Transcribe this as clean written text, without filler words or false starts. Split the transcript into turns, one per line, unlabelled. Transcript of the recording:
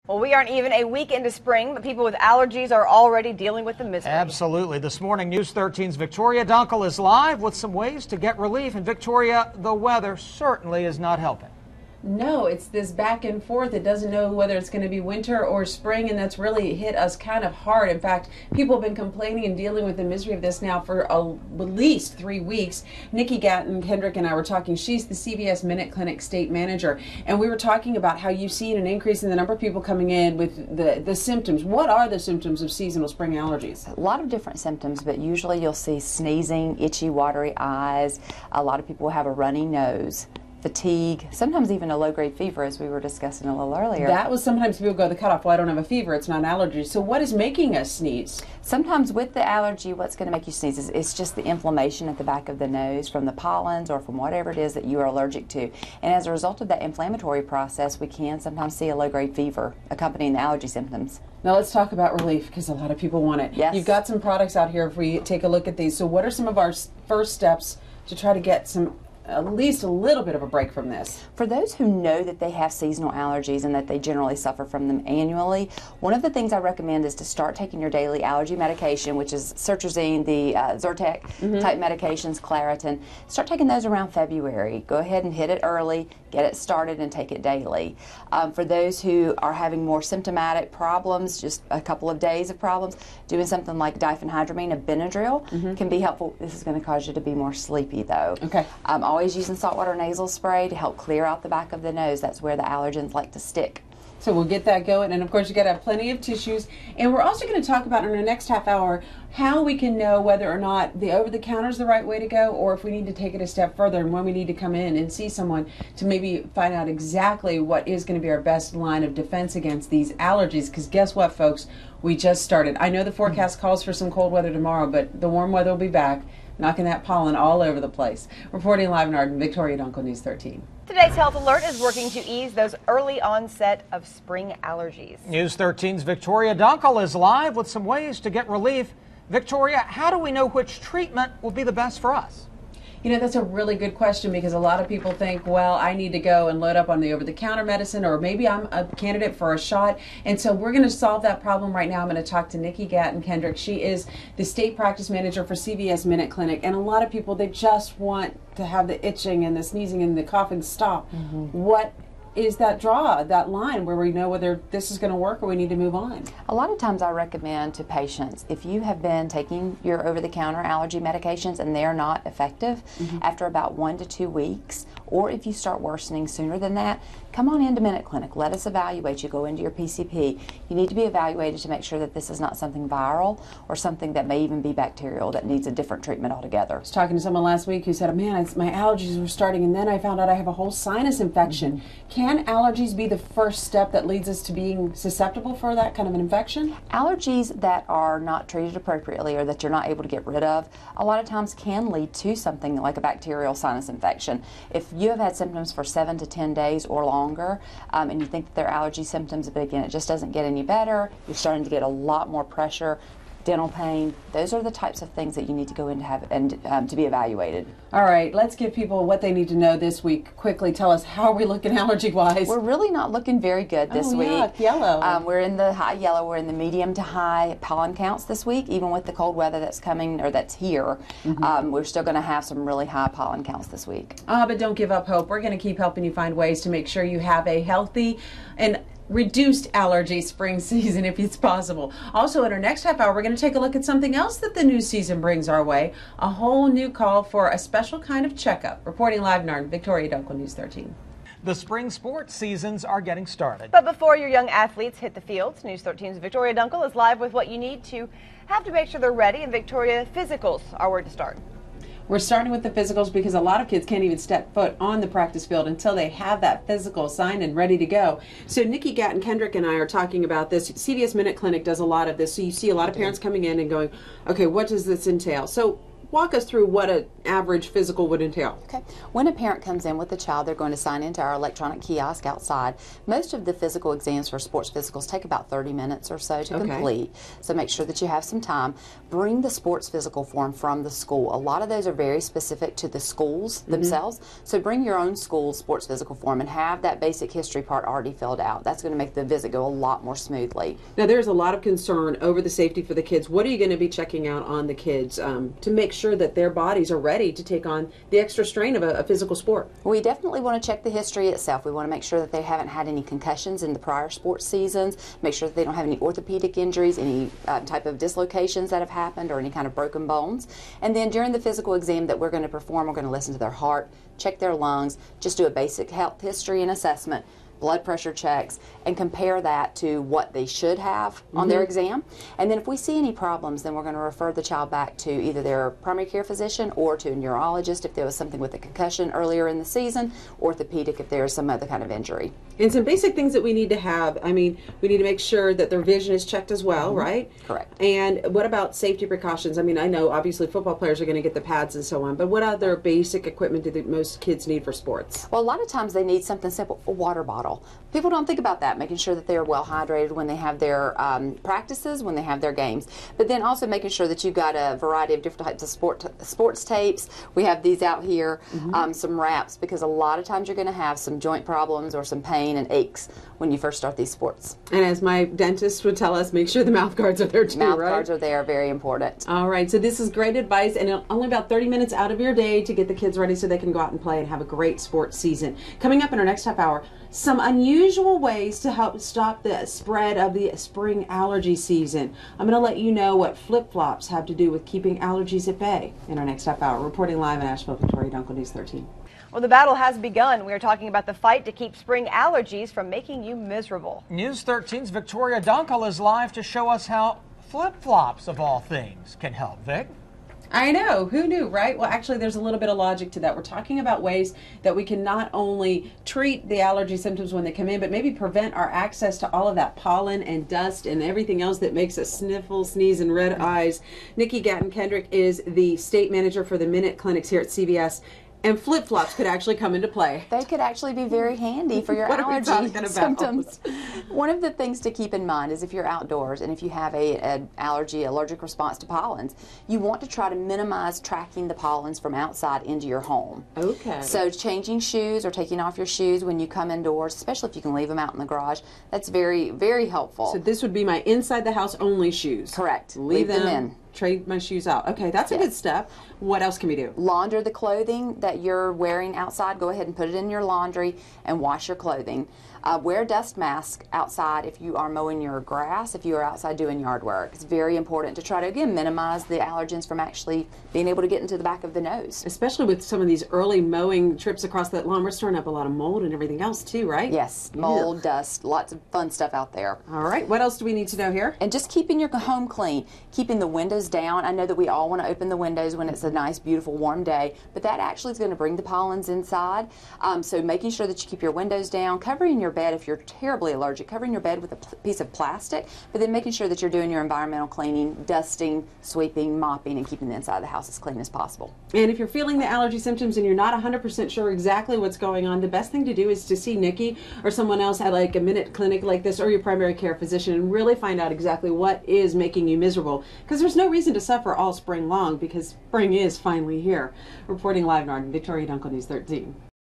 Well, we aren't even a week into spring, but people with allergies are already dealing with the misery.
Absolutely. This morning, News 13's Victoria Dunkle is live with some ways to get relief. And Victoria, the weather certainly is not helping.
No, it's this back and forth. It doesn't know whether it's going to be winter or spring, and that's really hit us kind of hard. In fact, people have been complaining and dealing with the misery of this now for at least 3 weeks. Nicki Gatton-Kendrick and I were talking. She's the CVS Minute Clinic state manager, and we were talking about how you've seen an increase in the number of people coming in with the symptoms. What are the symptoms of seasonal spring allergies?
A lot of different symptoms, but usually you'll see sneezing, itchy, watery eyes. A lot of people have a runny nose, fatigue, sometimes even a low-grade fever, as we were discussing a little earlier.
That was sometimes people go the cutoff, well, I don't have a fever, it's not an allergy. So what is making us sneeze?
Sometimes with the allergy, what's going to make you sneeze is it's just the inflammation at the back of the nose from the pollens or from whatever it is that you are allergic to. And as a result of that inflammatory process, we can sometimes see a low-grade fever accompanying the allergy symptoms.
Now let's talk about relief, because a lot of people want it.
Yes.
You've got some products out here if we take a look at these. So what are some of our first steps to try to get at least a little bit of a break from this?
For those who know that they have seasonal allergies and that they generally suffer from them annually, one of the things I recommend is to start taking your daily allergy medication, which is Zyrtec, the Zyrtec type medications, Claritin. Start taking those around February. Go ahead and hit it early, get it started, and take it daily. For those who are having more symptomatic problems, just a couple of days of problems, doing something like diphenhydramine, a Benadryl, can be helpful. This is going to cause you to be more sleepy, though.
Okay.
Always using saltwater nasal spray to help clear out the back of the nose. That's where the allergens like to stick.
So we'll get that going, and of course you got to have plenty of tissues. And we're also going to talk about in our next half hour how we can know whether or not the over-the-counter is the right way to go, or if we need to take it a step further and when we need to come in and see someone to maybe find out exactly what is going to be our best line of defense against these allergies. Because guess what, folks? We just started. I know the forecast calls for some cold weather tomorrow, but the warm weather will be back, knocking that pollen all over the place. Reporting live in Arden, Victoria Dunkle, News 13.
Today's Health Alert is working to ease those early onset of spring allergies.
News 13's Victoria Dunkle is live with some ways to get relief. Victoria, how do we know which treatment will be the best for us?
You know, that's a really good question, because a lot of people think, well, I need to go and load up on the over-the-counter medicine, or maybe I'm a candidate for a shot. And so we're going to solve that problem right now. I'm going to talk to Nicki Gatton-Kendrick. She is the state practice manager for CVS Minute Clinic. And a lot of people, they just want to have the itching and the sneezing and the coughing stop. What is that that line where we know whether this is going to work or we need to move on?
A lot of times I recommend to patients, if you have been taking your over-the-counter allergy medications and they're not effective after about 1 to 2 weeks, or if you start worsening sooner than that, come on into Minute Clinic. Let us evaluate you. Go into your PCP. You need to be evaluated to make sure that this is not something viral or something that may even be bacterial that needs a different treatment altogether.
I was talking to someone last week who said, man, my allergies were starting, and then I found out I have a whole sinus infection. Can allergies be the first step that leads us to being susceptible for that kind of an infection?
Allergies that are not treated appropriately or that you're not able to get rid of, a lot of times can lead to something like a bacterial sinus infection. If you have had symptoms for 7 to 10 days or longer, and you think that they're allergy symptoms, but again, it just doesn't get any better, you're starting to get a lot more pressure, dental pain, those are the types of things that you need to go in to have and to be evaluated.
All right, let's give people what they need to know this week. Quickly, tell us, how are we looking allergy-wise?
We're really not looking very good this week.
Yuck, yellow.
We're in the high yellow. We're in the medium to high pollen counts this week, even with the cold weather that's coming or that's here. We're still going to have some really high pollen counts this week.
But don't give up hope. We're going to keep helping you find ways to make sure you have a healthy and reduced allergy spring season if it's possible. Also, in our next half hour, we're going to take a look at something else that the new season brings our way, a whole new call for a special kind of checkup. Reporting live in Arden, Victoria Dunkle, News 13.
The spring sports seasons are getting started.
But before your young athletes hit the fields, News 13's Victoria Dunkle is live with what you need to have to make sure they're ready, and Victoria, physicals are where to start.
We're starting with the physicals because a lot of kids can't even step foot on the practice field until they have that physical signed and ready to go. So Nicki Gatton-Kendrick and I are talking about this. CVS Minute Clinic does a lot of this. So you see a lot of parents coming in and going, okay, what does this entail? So walk us through what an average physical would entail.
Okay. When a parent comes in with a child, they're going to sign into our electronic kiosk outside. Most of the physical exams for sports physicals take about 30 minutes or so to complete. So make sure that you have some time. Bring the sports physical form from the school. A lot of those are very specific to the schools themselves. So bring your own school's sports physical form and have that basic history part already filled out. That's going to make the visit go a lot more smoothly.
Now, there's a lot of concern over the safety for the kids. What are you going to be checking out on the kids to make sure that their bodies are ready to take on the extra strain of a physical sport?
We definitely want to check the history itself. We want to make sure that they haven't had any concussions in the prior sports seasons, make sure that they don't have any orthopedic injuries, any type of dislocations that have happened, or any kind of broken bones. And then during the physical exam that we're going to perform, we're going to listen to their heart, check their lungs, just do a basic health history and assessment, blood pressure checks, and compare that to what they should have on their exam. And then if we see any problems, then we're going to refer the child back to either their primary care physician or to a neurologist if there was something with a concussion earlier in the season, orthopedic if there's some other kind of injury.
And some basic things that we need to have. I mean, we need to make sure that their vision is checked as well, right?
Correct.
And what about safety precautions? I mean, I know obviously football players are going to get the pads and so on, but what other basic equipment do most kids need for sports?
Well, a lot of times they need something simple, a water bottle. People don't think about that, making sure that they are well hydrated when they have their practices, when they have their games. But then also making sure that you've got a variety of different types of sports tapes. We have these out here, some wraps, because a lot of times you're going to have some joint problems or some pain and aches when you first start these sports.
And as my dentist would tell us, make sure the mouth guards are there too,
Mouth guards are there, very important.
All right, so this is great advice, and only about 30 minutes out of your day to get the kids ready so they can go out and play and have a great sports season. Coming up in our next half hour, some unusual ways to help stop the spread of the spring allergy season. I'm going to let you know what flip-flops have to do with keeping allergies at bay in our next half hour. Reporting live in Asheville, Victoria Dunkle, News 13.
Well, the battle has begun. We are talking about the fight to keep spring allergies from making you miserable.
News 13's Victoria Dunkle is live to show us how flip-flops, of all things, can help. Vic?
I know, who knew, right? Well, actually, there's a little bit of logic to that. We're talking about ways that we can not only treat the allergy symptoms when they come in, but maybe prevent our access to all of that pollen and dust and everything else that makes us sniffle, sneeze, and red eyes. Nicki Gatton-Kendrick is the state manager for the Minute Clinics here at CVS. And flip-flops could actually come into play.
They could actually be very handy for your allergy symptoms. One of the things to keep in mind is if you're outdoors and if you have an allergic response to pollens, you want to try to minimize tracking the pollens from outside into your home.
Okay.
So changing shoes or taking off your shoes when you come indoors, especially if you can leave them out in the garage, that's very, very helpful.
So this would be my inside the house only shoes.
Correct.
Leave them in. Trade my shoes out. Okay, that's a good step. What else can we do?
Launder the clothing that you're wearing outside. Go ahead and put it in your laundry and wash your clothing. Wear a dust mask outside if you are mowing your grass, if you are outside doing yard work. It's very important to try to, again, minimize the allergens from actually being able to get into the back of the nose.
Especially with some of these early mowing trips across that lawn. We're stirring up a lot of mold and everything else too, right?
Yes, mold, dust, lots of fun stuff out there.
All right, what else do we need to know here?
And just keeping your home clean, keeping the windows down. I know that we all want to open the windows when it's a nice, beautiful, warm day, but that actually is going to bring the pollens inside. So making sure that you keep your windows down, covering your bed if you're terribly allergic, covering your bed with a piece of plastic, but then making sure that you're doing your environmental cleaning, dusting, sweeping, mopping, and keeping the inside of the house as clean as possible.
And if you're feeling the allergy symptoms and you're not 100% sure exactly what's going on, the best thing to do is to see Nicki or someone else at like a Minute clinic like this or your primary care physician and really find out exactly what is making you miserable. Because there's no reason to suffer all spring long because spring is finally here. Reporting live in Victoria Dunkle, News 13.